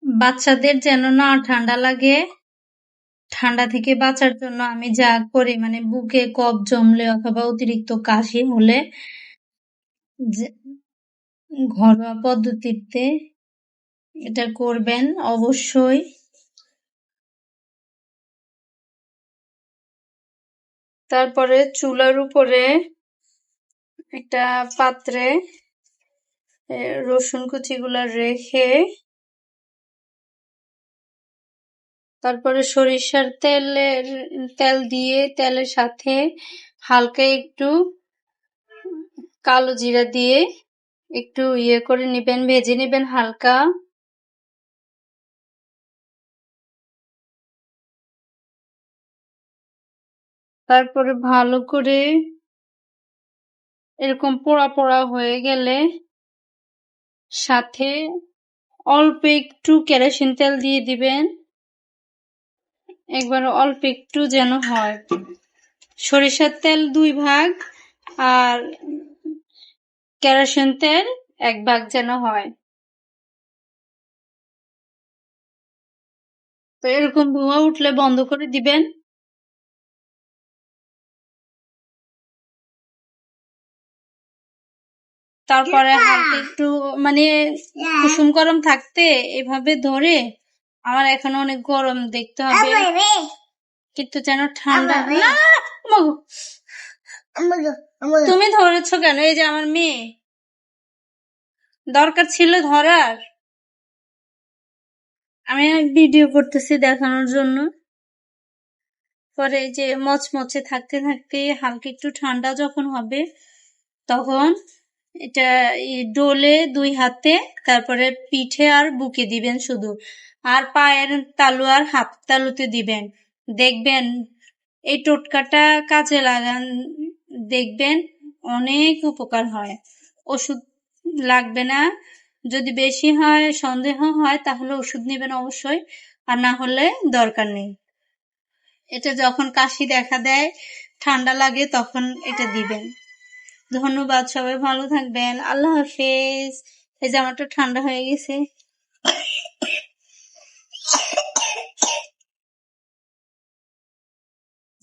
বাচ্চাদের যেন না ঠান্ডা লাগে, ঠান্ডা থেকে বাঁচার জন্য আমি যা করি মানে বুকে কফ জমলে অথবা অতিরিক্ত কাশি হলে ঘরোয়া পদ্ধতিতে এটা করবেন অবশ্যই। তারপরে চুলার উপরে একটা পাত্রে রসুন কুচিগুলা রেখে তারপরে সরিষার তেল দিয়ে তেলের সাথে হালকা একটু কালো জিরা দিয়ে একটু করে নিবেন, ভেজে নিবেন হালকা। তারপরে ভালো করে এরকম পোড়া পোড়া হয়ে গেলে সাথে অল্প একটু কেরোসিন তেল দিয়ে দিবেন, একবার অল্প একটু যেন হয়। সরিষার তেল 2 ভাগ আর কেরোসিন তেল 1 ভাগ যেন হয়। তো এরকম ধোঁয়া উঠলে বন্ধ করে দিবেন। তারপরে হালকা একটু মানে কুসুম গরম থাকতে এভাবে ধরে, আমার এখন অনেক গরম দেখতে হবে কিন্তু যেন ঠান্ডা না। তুমি ধরেছ কেন? এই যে আমার মেয়ে, দরকার ছিল ধরার, আমি ভিডিও করতেছি দেখানোর জন্য। পরে এই যে মচমচে থাকতে থাকতে হালকা একটু ঠান্ডা যখন হবে তখন এটা ডোলে 2 হাতে, তারপরে পিঠে আর বুকে দিবেন শুধু, আর পায়ের তালু আর হাত তালুতে দিবেন। দেখবেন এই টোটকাটা কাজে লাগান, দেখবেন অনেক উপকার হয়। ওষুধ লাগবে না। যদি বেশি হয়, সন্দেহ হয়, তাহলে ওষুধ নেবেন অবশ্যই, আর না হলে দরকার নেই। এটা যখন কাশি দেখা দেয়, ঠান্ডা লাগে, তখন এটা দিবেন। ধন্যবাদ, সবাই ভালো থাকবেন, আল্লাহ হাফেজ। এই জামাটা ঠান্ডা হয়ে গেছে।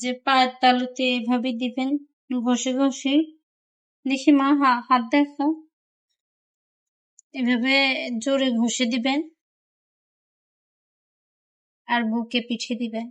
যে পায়ের তালুতে এভাবে দিবেন ঘষে ঘষে। দেখি মা, হাত দেখো, এভাবে জোরে ঘষে দিবেন আর বুকে পিঠে দিবেন।